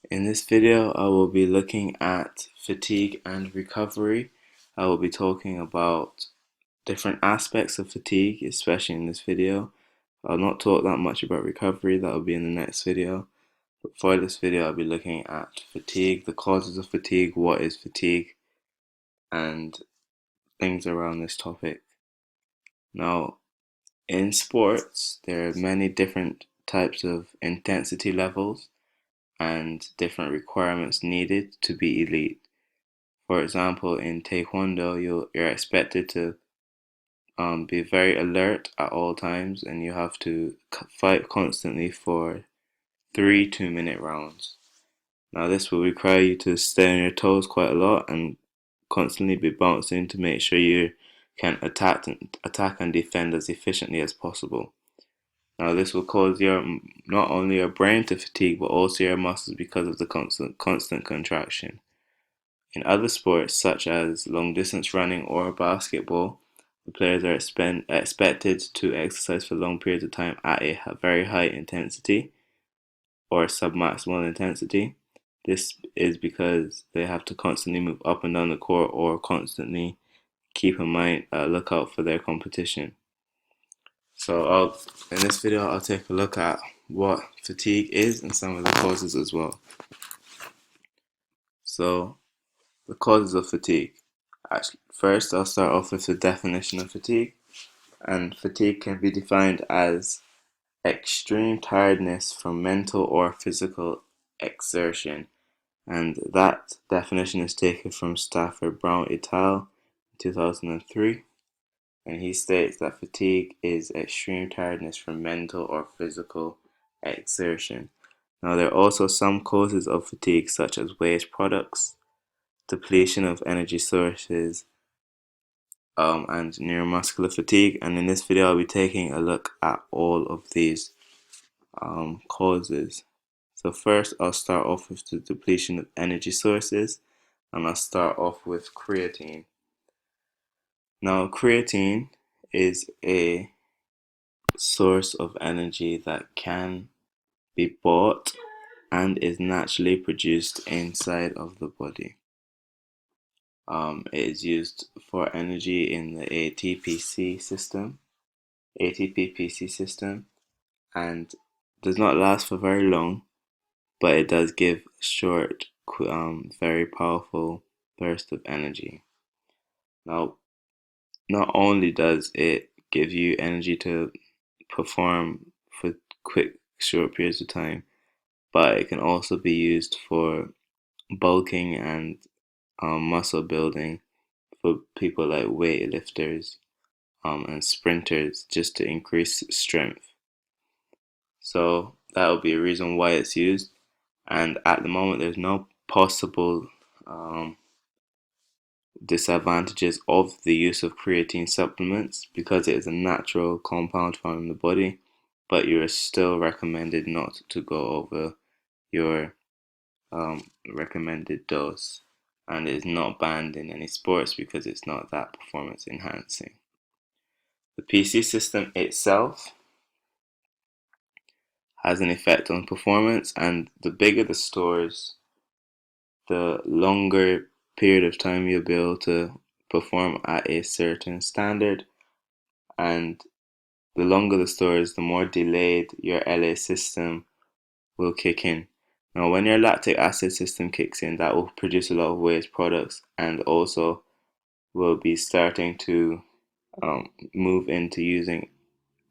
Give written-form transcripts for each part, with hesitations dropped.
In this video, I will be looking at fatigue and recovery. I will be talking about different aspects of fatigue, especially in this video. I'll not talk that much about recovery, that will be in the next video. But for this video, I'll be looking at fatigue, the causes of fatigue, what is fatigue, and things around this topic. Now, in sports, there are many different types of intensity levels and different requirements needed to be elite. For example, in Taekwondo, you're expected to be very alert at all times, and you have to fight constantly for 3 2-minute rounds. Now, this will require you to stay on your toes quite a lot and constantly be bouncing to make sure you can attack and defend as efficiently as possible. Now, this will cause your not only your brain to fatigue, but also your muscles because of the constant contraction. In other sports, such as long distance running or basketball, the players are expected to exercise for long periods of time at a very high intensity or submaximal intensity. This is because they have to constantly move up and down the court or constantly keep in mind lookout for their competition. So in this video, I'll take a look at what fatigue is and some of the causes as well. So the causes of fatigue. Actually, first, I'll start off with the definition of fatigue. And fatigue can be defined as extreme tiredness from mental or physical exertion. And that definition is taken from Stafford Brown et al. 2003. And he states that fatigue is extreme tiredness from mental or physical exertion. Now, there are also some causes of fatigue, such as waste products, depletion of energy sources, and neuromuscular fatigue. And in this video, I'll be taking a look at all of these causes. So first, I'll start off with the depletion of energy sources, and I'll start off with creatine. Now, creatine is a source of energy that can be bought and is naturally produced inside of the body. It is used for energy in the ATP-PC system, and does not last for very long, but it does give short, very powerful burst of energy. Now, not only does it give you energy to perform for quick, short periods of time, but it can also be used for bulking and muscle building for people like weightlifters and sprinters just to increase strength. So that would be a reason why it's used. And at the moment, there's no possible disadvantages of the use of creatine supplements because it is a natural compound found in the body, but you are still recommended not to go over your recommended dose, and it is not banned in any sports because it's not that performance enhancing. The PC system itself has an effect on performance, and the bigger the stores, the longer period of time you'll be able to perform at a certain standard, and the longer the stores, the more delayed your LA system will kick in. Now, when your lactic acid system kicks in, that will produce a lot of waste products and also will be starting to move into using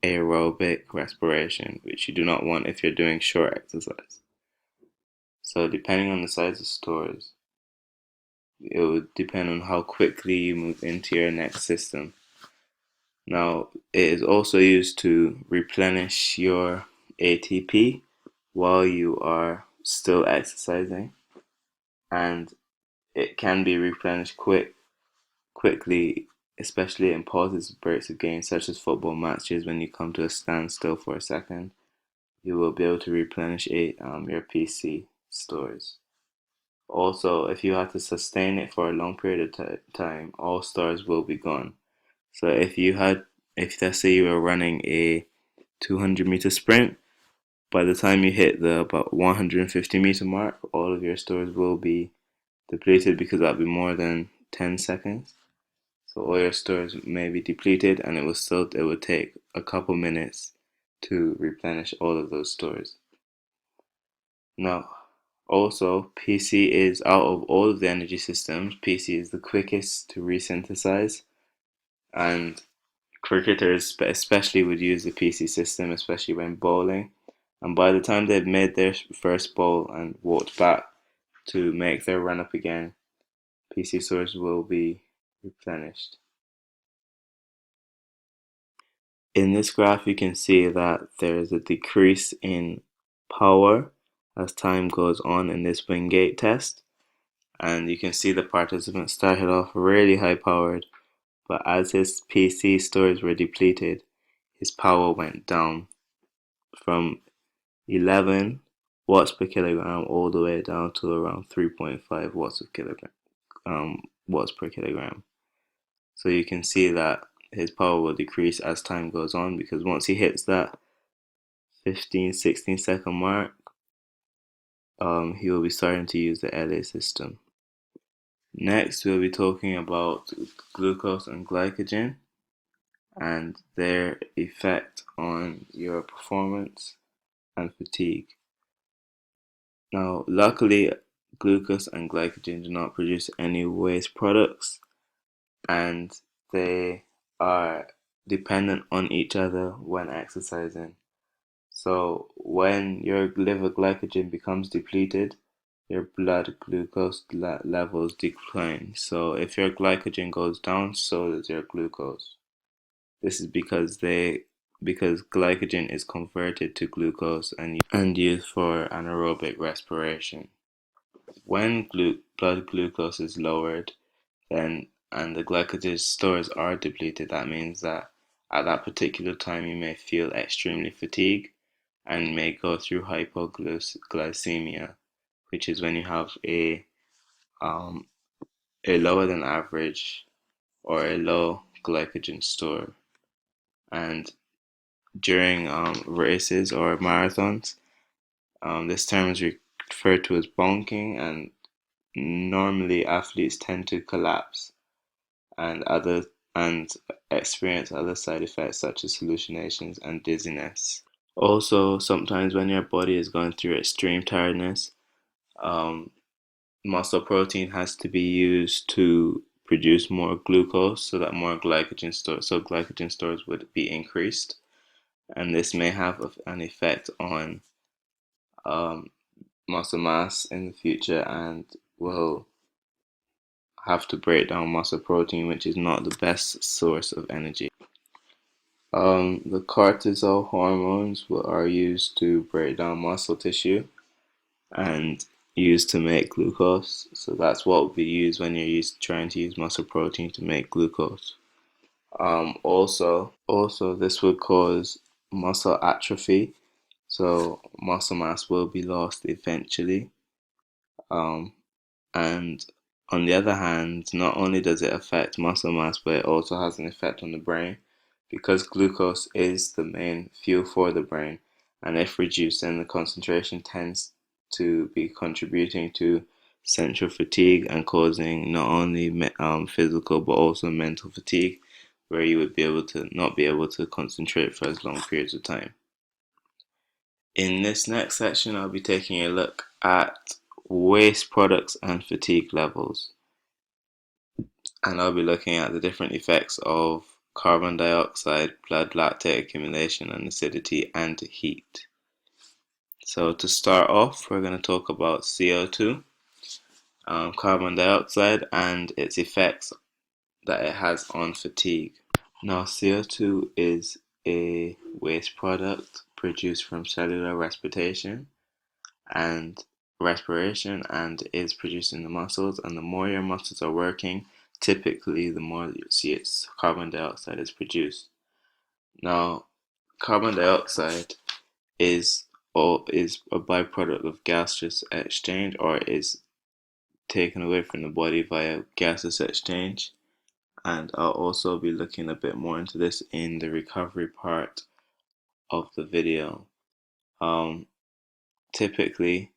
aerobic respiration, which you do not want if you're doing short exercise. So, depending on the size of stores, it would depend on how quickly you move into your next system. Now, it is also used to replenish your ATP while you are still exercising, and it can be replenished quickly, especially in pauses, breaks of games, such as football matches. When you come to a standstill for a second, you will be able to replenish your PC stores. Also, if you have to sustain it for a long period of time, all stores will be gone. So if let's say you were running a 200-meter sprint, By the time you hit the about 150-meter mark, all of your stores will be depleted because that'll be more than 10 seconds. So all your stores may be depleted, and it would take a couple minutes to replenish all of those stores. Now, also, PC is out of all of the energy systems, PC is the quickest to resynthesize, and cricketers especially would use the PC system, especially when bowling. And by the time they've made their first bowl and walked back to make their run up again, PC stores will be replenished. In this graph, you can see that there is a decrease in power as time goes on in this Wingate test. And you can see the participant started off really high powered, but as his PC stores were depleted, his power went down from 11 watts per kilogram all the way down to around 3.5 watts per kilogram. So you can see that his power will decrease as time goes on, because once he hits that 15-16 second mark, he will be starting to use the LA system. Next, we'll be talking about glucose and glycogen and their effect on your performance and fatigue. Now, luckily, glucose and glycogen do not produce any waste products, and they are dependent on each other when exercising. So when your liver glycogen becomes depleted, your blood glucose levels decline. So if your glycogen goes down, so does your glucose. This is because glycogen is converted to glucose and used for anaerobic respiration. When blood glucose is lowered, then and the glycogen stores are depleted, that means that at that particular time you may feel extremely fatigued and may go through hypoglycemia, which is when you have um, a lower than average or a low glycogen store. And during races or marathons, this term is referred to as bonking, and normally athletes tend to collapse and experience other side effects such as hallucinations and dizziness. Also, sometimes when your body is going through extreme tiredness, um, muscle protein has to be used to produce more glucose so that more glycogen stores would be increased, and this may have an effect on um, muscle mass in the future and will have to break down muscle protein, which is not the best source of energy. The cortisol hormones are used to break down muscle tissue and used to make glucose. So that's what will be used when you're trying to use muscle protein to make glucose. Also, this would cause muscle atrophy, so muscle mass will be lost eventually. Um, and on the other hand, not only does it affect muscle mass, but it also has an effect on the brain, because glucose is the main fuel for the brain, and if reduced, then the concentration tends to be contributing to central fatigue and causing not only physical but also mental fatigue, where you would be able to not be able to concentrate for as long periods of time. In this next section, I'll be taking a look at waste products and fatigue levels, and I'll be looking at the different effects of carbon dioxide, blood lactate accumulation, and acidity and heat. So to start off, we're going to talk about CO2, carbon dioxide, and its effects that it has on fatigue. Now, CO2 is a waste product produced from cellular and respiration, and is produced in the muscles, and the more your muscles are working, typically the more you see its carbon dioxide is produced. Now, carbon dioxide is is a byproduct of gaseous exchange, or is taken away from the body via gaseous exchange, and I'll also be looking a bit more into this in the recovery part of the video. Um, Typically,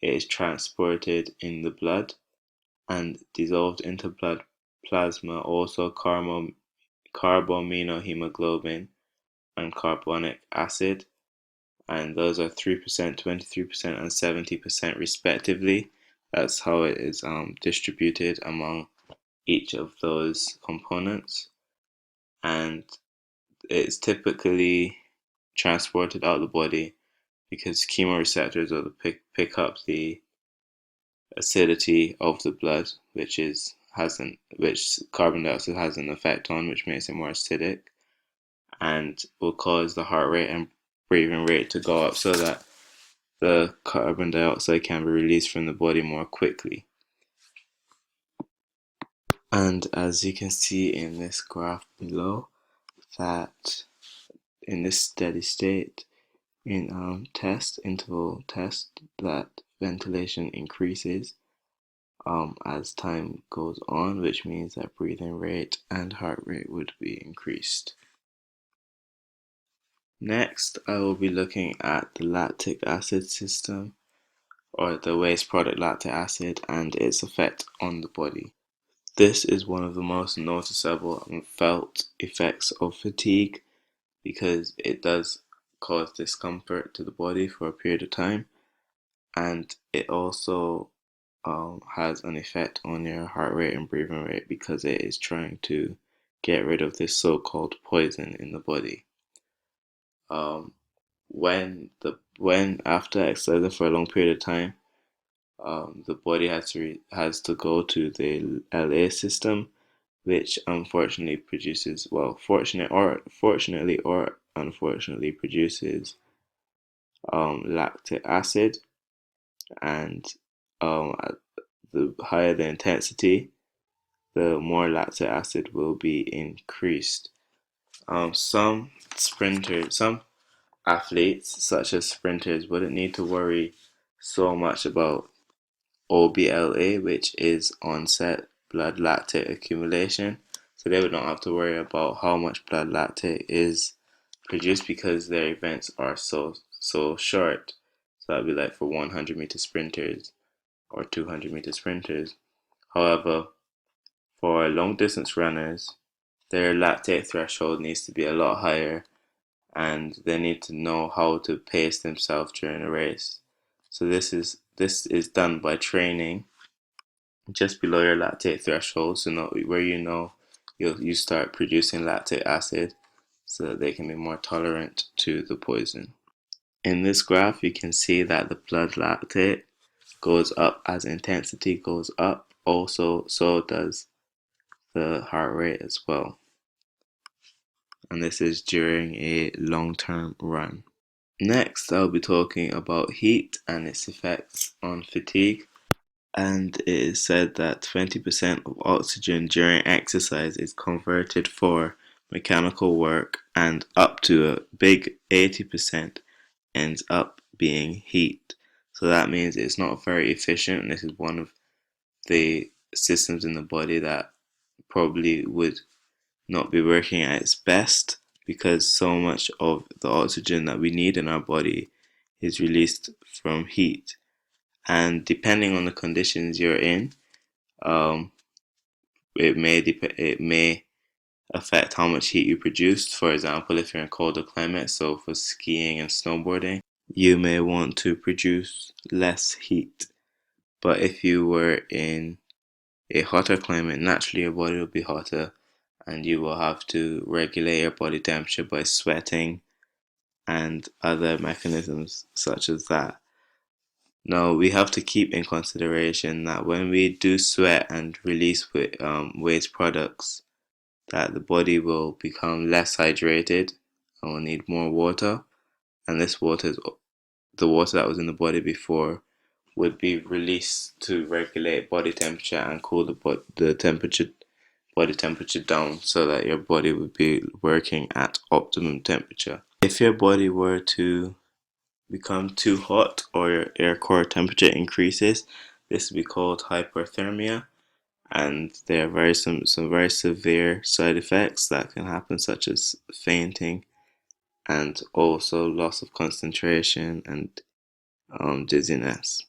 it is transported in the blood and dissolved into blood plasma, also carbaminohemoglobin and carbonic acid, and those are 3%, 23%, and 70% respectively. That's how it is distributed among each of those components, and it's typically transported out of the body because chemoreceptors are pick up the acidity of the blood, which carbon dioxide has an effect on, which makes it more acidic, and will cause the heart rate and breathing rate to go up so that the carbon dioxide can be released from the body more quickly. And as you can see in this graph below, that in this steady state, in interval test, that ventilation increases as time goes on, which means that breathing rate and heart rate would be increased. Next, I will be looking at the lactic acid system, or the waste product lactic acid, and its effect on the body. This is one of the most noticeable and felt effects of fatigue because it does cause discomfort to the body for a period of time, and it also has an effect on your heart rate and breathing rate because it is trying to get rid of this so-called poison in the body. Um, when after exercising for a long period of time, the body has to go to the LA system, which unfortunately produces, well, fortunately or unfortunately produces lactic acid, and the higher the intensity, the more lactic acid will be increased. Some athletes, such as sprinters, wouldn't need to worry so much about OBLA, which is onset blood lactate accumulation. So they would not have to worry about how much blood lactate is produced because their events are so short. So that'd be like for 100-meter sprinters or 200-meter sprinters. However, for long distance runners, their lactate threshold needs to be a lot higher and they need to know how to pace themselves during a race. So this is done by training just below your lactate threshold, so where you start producing lactic acid so that they can be more tolerant to the poison. In this graph, you can see that the blood lactate goes up as intensity goes up. Also, so does the heart rate as well. And this is during a long-term run. Next, I'll be talking about heat and its effects on fatigue. And it is said that 20% of oxygen during exercise is converted for mechanical work, and up to a big 80% ends up being heat. So that means it's not very efficient, and this is one of the systems in the body that probably would not be working at its best because so much of the oxygen that we need in our body is released from heat. And depending on the conditions you're in, um, it may affect how much heat you produce. For example, if you're in colder climates, so for skiing and snowboarding, you may want to produce less heat. But if you were in a hotter climate, naturally your body will be hotter and you will have to regulate your body temperature by sweating and other mechanisms such as that. Now, we have to keep in consideration that when we do sweat and release waste products, that the body will become less hydrated and will need more water, and this water is the water that was in the body before would be released to regulate body temperature and cool the body temperature down so that your body would be working at optimum temperature. If your body were to become too hot or your air core temperature increases, this would be called hyperthermia, and there are some very severe side effects that can happen, such as fainting and also loss of concentration and dizziness.